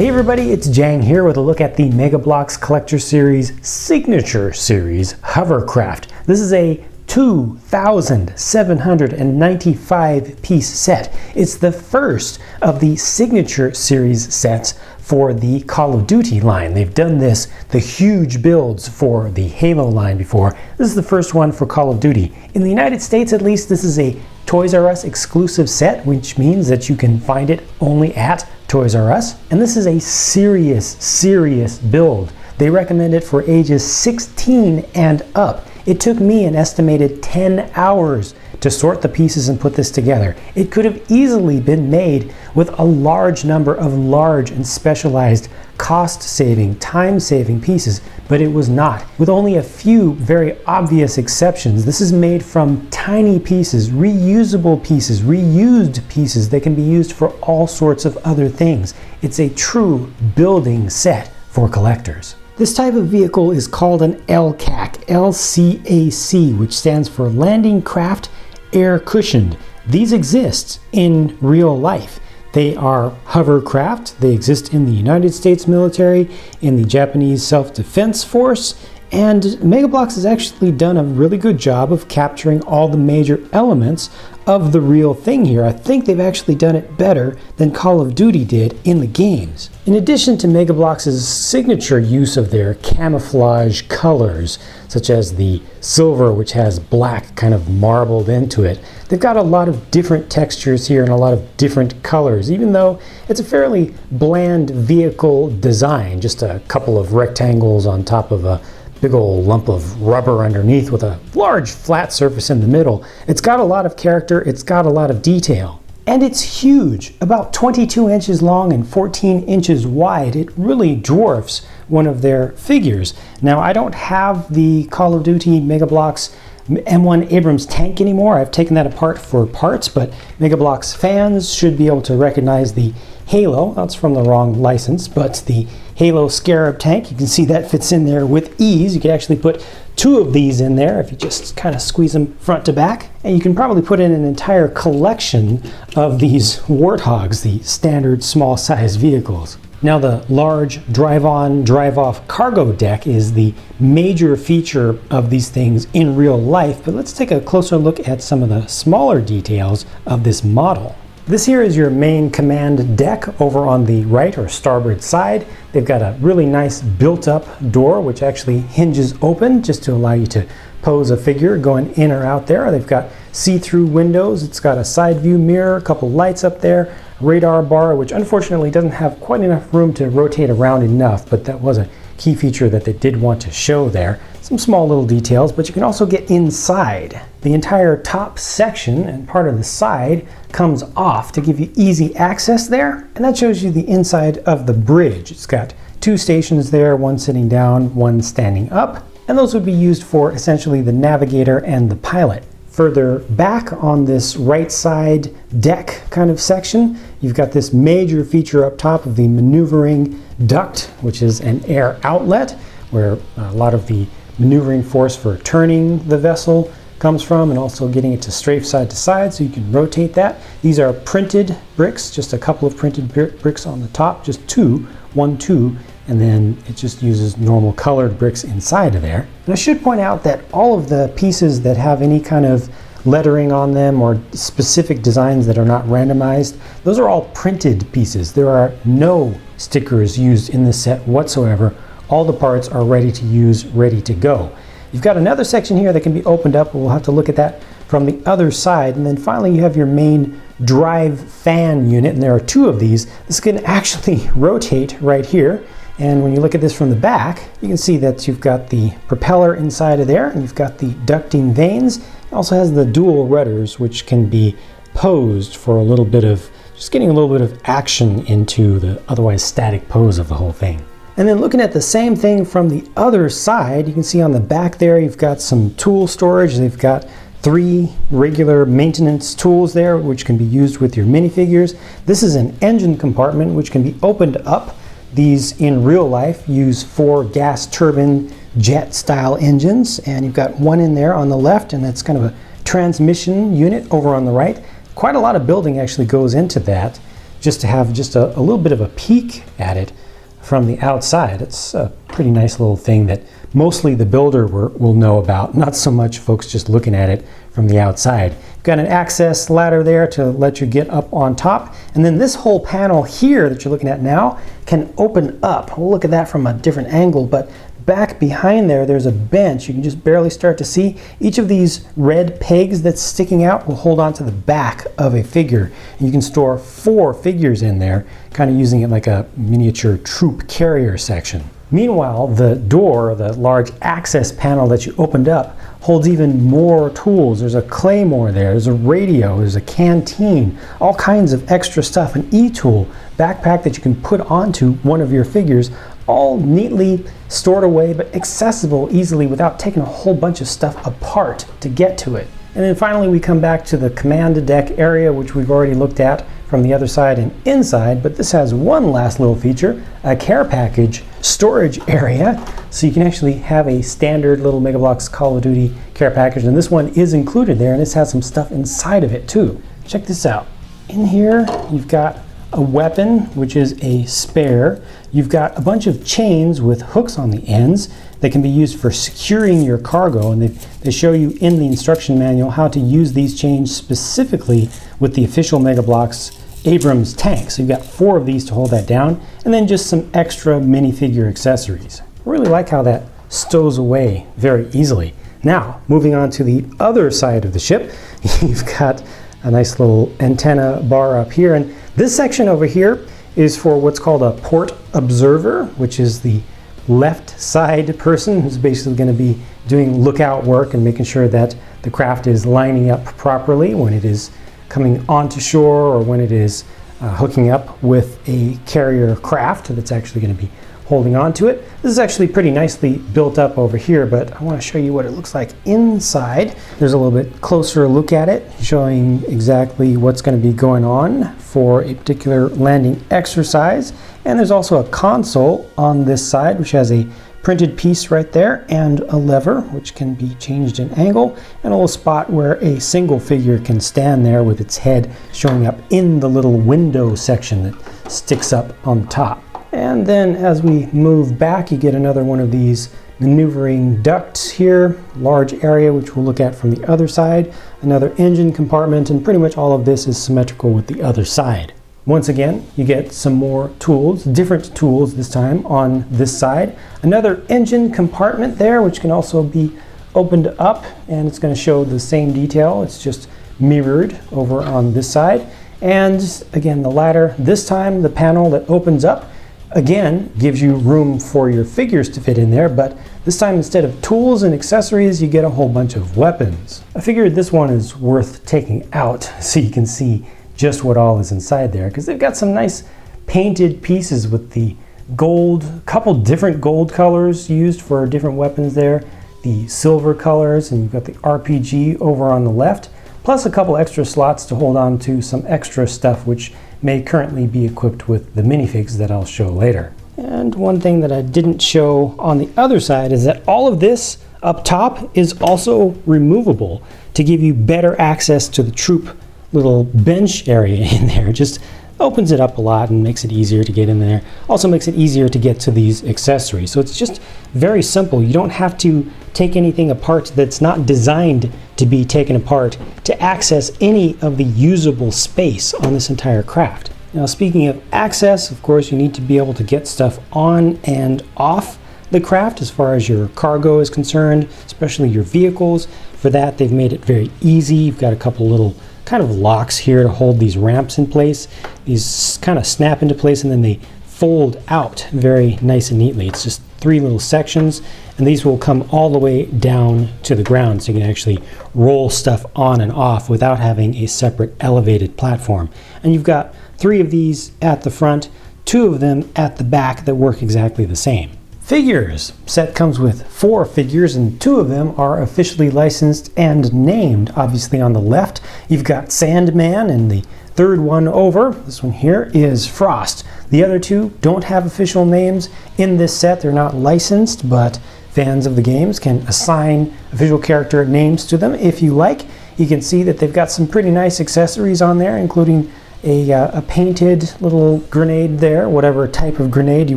Hey everybody, it's Jang here with a look at the Mega Bloks Collector Series Signature Series Hovercraft. This is a 2,795 piece set. It's the first of the Signature Series sets for the Call of Duty line. They've done this, the huge builds for the Halo line before. This is the first one for Call of Duty. In the United States at least, this is a Toys R Us exclusive set, which means that you can find it only at Toys R Us. And this is a serious build. They recommend it for ages 16 and up. It took me an estimated 10 hours to sort the pieces and put this together. It could have easily been made with a large number of large and specialized cost-saving, time-saving pieces, but it was not. With only a few very obvious exceptions, this is made from tiny pieces, reusable pieces, reused pieces that can be used for all sorts of other things. It's a true building set for collectors. This type of vehicle is called an LCAC, LCAC, which stands for Landing Craft Air Cushioned. These exist in real life. They are hovercraft. They exist in the United States military, in the Japanese Self-Defense Force, and Mega Bloks has actually done a really good job of capturing all the major elements of the real thing here. I think they've actually done it better than Call of Duty did in the games. In addition to Mega Bloks' signature use of their camouflage colors, such as the silver, which has black kind of marbled into it, they've got a lot of different textures here and a lot of different colors, even though it's a fairly bland vehicle design, just a couple of rectangles on top of a big old lump of rubber underneath with a large flat surface in the middle. It's got a lot of character, it's got a lot of detail. And it's huge, about 22 inches long and 14 inches wide. It really dwarfs one of their figures. Now, I don't have the Call of Duty Mega Bloks M1 Abrams tank anymore. I've taken that apart for parts, but Mega Bloks fans should be able to recognize the Halo. That's from the wrong license, but the Halo Scarab tank, you can see that fits in there with ease. You could actually put two of these in there if you just kind of squeeze them front to back. And you can probably put in an entire collection of these Warthogs, the standard small size vehicles. Now, the large drive-on, drive-off cargo deck is the major feature of these things in real life, but let's take a closer look at some of the smaller details of this model. This here is your main command deck over on the right or starboard side. They've got a really nice built-up door which actually hinges open just to allow you to pose a figure going in or out there. They've got see-through windows. It's got a side view mirror, a couple lights up there, radar bar, which unfortunately doesn't have quite enough room to rotate around enough, but that was a key feature that they did want to show there. Some small little details, but you can also get inside. The entire top section and part of the side comes off to give you easy access there, and that shows you the inside of the bridge. It's got two stations there, one sitting down, one standing up, and those would be used for essentially the navigator and the pilot. Further back on this right side deck kind of section, you've got this major feature up top of the maneuvering duct, which is an air outlet where a lot of the maneuvering force for turning the vessel comes from, and also getting it to strafe side to side so you can rotate that. These are printed bricks, just a couple of printed bricks on the top, just two, and then it just uses normal colored bricks inside of there. And I should point out that all of the pieces that have any kind of lettering on them or specific designs that are not randomized, those are all printed pieces. There are no stickers used in this set whatsoever. All the parts are ready to use, ready to go. You've got another section here that can be opened up, but we'll have to look at that from the other side. And then finally you have your main drive fan unit, and there are two of these. This can actually rotate right here. And when you look at this from the back, you can see that you've got the propeller inside of there, and you've got the ducting vanes. It also has the dual rudders, which can be posed for a little bit of, just getting a little bit of action into the otherwise static pose of the whole thing. And then looking at the same thing from the other side, you can see on the back there, you've got some tool storage. They've got 3 regular maintenance tools there, which can be used with your minifigures. This is an engine compartment, which can be opened up. These in real life use 4 gas turbine jet style engines, and you've got one in there on the left, and that's kind of a transmission unit over on the right. Quite a lot of building actually goes into that. just to have just a little bit of a peek at it from the outside. It's a pretty nice little thing that mostly the builder will know about, not so much folks just looking at it from the outside. You've got an access ladder there to let you get up on top, and then this whole panel here that you're looking at now can open up. We'll look at that from a different angle, but back behind there's a bench. You can just barely start to see. Each of these red pegs that's sticking out will hold on to the back of a figure. And you can store 4 figures in there, kind of using it like a miniature troop carrier section. Meanwhile, the door, the large access panel that you opened up, holds even more tools. There's a claymore there's a radio, there's a canteen, all kinds of extra stuff, an e-tool, backpack that you can put onto one of your figures, all neatly stored away but accessible easily without taking a whole bunch of stuff apart to get to it. And then finally we come back to the command deck area, which we've already looked at from the other side and inside, but this has one last little feature, a care package storage area. So you can actually have a standard little Mega Bloks Call of Duty care package, and this one is included there, and this has some stuff inside of it too. Check this out. In here you've got a weapon, which is a spare. You've got a bunch of chains with hooks on the ends that can be used for securing your cargo, and they show you in the instruction manual how to use these chains specifically with the official Mega Bloks Abrams tank. So you've got 4 of these to hold that down, and then just some extra minifigure accessories. I really like how that stows away very easily. Now, moving on to the other side of the ship, you've got a nice little antenna bar up here, and this section over here is for what's called a port observer, which is the left side person who's basically going to be doing lookout work and making sure that the craft is lining up properly when it is coming onto shore or when it is hooking up with a carrier craft that's actually going to be holding on to it. This is actually pretty nicely built up over here, but I want to show you what it looks like inside. There's a little bit closer look at it, showing exactly what's going to be going on for a particular landing exercise. And there's also a console on this side, which has a printed piece right there and a lever which can be changed in angle, and a little spot where a single figure can stand there with its head showing up in the little window section that sticks up on the top. And then as we move back, you get another one of these maneuvering ducts here, large area which we'll look at from the other side, another engine compartment, and pretty much all of this is symmetrical with the other side. Once again, you get some more tools, different tools this time on this side. Another engine compartment there, which can also be opened up, and it's going to show the same detail. It's just mirrored over on this side. And again, the ladder, this time the panel that opens up, again, gives you room for your figures to fit in there, but this time instead of tools and accessories, you get a whole bunch of weapons. I figured this one is worth taking out so you can see just what all is inside there, because they've got some nice painted pieces with the gold, couple different gold colors used for different weapons there, the silver colors, and you've got the RPG over on the left, plus a couple extra slots to hold on to some extra stuff which may currently be equipped with the minifigs that I'll show later. And one thing that I didn't show on the other side is that all of this up top is also removable to give you better access to the troop little bench area in there. Just opens it up a lot and makes it easier to get in there. Also makes it easier to get to these accessories. So it's just very simple. You don't have to take anything apart that's not designed to be taken apart to access any of the usable space on this entire craft. Now, speaking of access, of course, you need to be able to get stuff on and off the craft as far as your cargo is concerned, especially your vehicles. For that, they've made it very easy. You've got a couple little kind of locks here to hold these ramps in place. These kind of snap into place and then they fold out very nice and neatly. It's just 3 little sections, and these will come all the way down to the ground, so you can actually roll stuff on and off without having a separate elevated platform. And you've got 3 of these at the front, 2 of them at the back that work exactly the same. Figures. Set comes with 4 figures, and 2 of them are officially licensed and named. Obviously on the left you've got Sandman, and the third one over, this one here, is Frost. The other 2 don't have official names in this set. They're not licensed, but fans of the games can assign official character names to them if you like. You can see that they've got some pretty nice accessories on there, including a painted little grenade there, whatever type of grenade you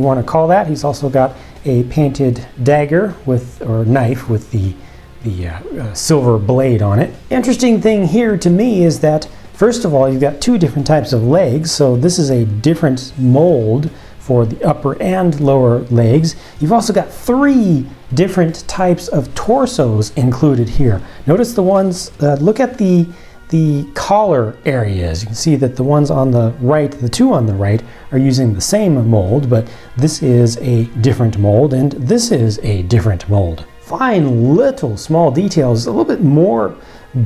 want to call that. He's also got a painted dagger or knife with the silver blade on it. Interesting thing here to me is that, first of all, you've got two different types of legs, so this is a different mold for the upper and lower legs. You've also got three different types of torsos included here. Notice the ones, look at the collar areas. You can see that the ones on the right, the two on the right, are using the same mold, but this is a different mold and this is a different mold. Fine little small details, a little bit more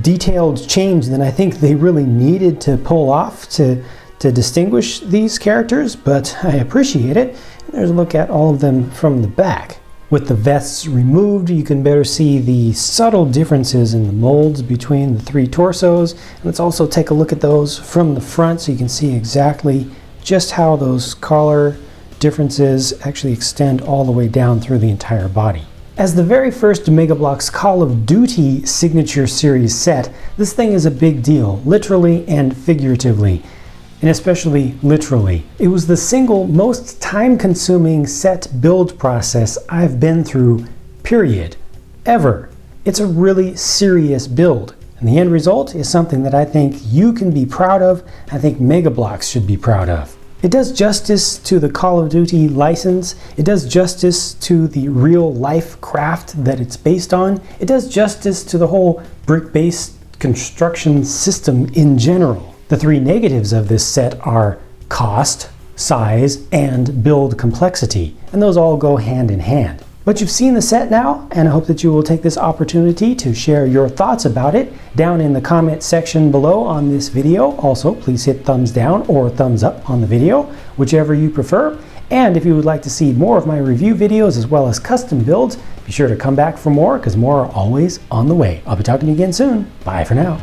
detailed change than I think they really needed to pull off to distinguish these characters, but I appreciate it. There's a look at all of them from the back. With the vests removed, you can better see the subtle differences in the molds between the three torsos. And let's also take a look at those from the front so you can see exactly just how those collar differences actually extend all the way down through the entire body. As the very first Mega Bloks Call of Duty Signature Series set, this thing is a big deal, literally and figuratively. And especially literally. It was the single most time-consuming set build process I've been through, period, ever. It's a really serious build, and the end result is something that I think you can be proud of, I think Mega Bloks should be proud of. It does justice to the Call of Duty license, it does justice to the real-life craft that it's based on, it does justice to the whole brick-based construction system in general. The three negatives of this set are cost, size, and build complexity, and those all go hand in hand. But you've seen the set now, and I hope that you will take this opportunity to share your thoughts about it down in the comment section below on this video. Also, please hit thumbs down or thumbs up on the video, whichever you prefer. And if you would like to see more of my review videos as well as custom builds, be sure to come back for more, because more are always on the way. I'll be talking to you again soon. Bye for now.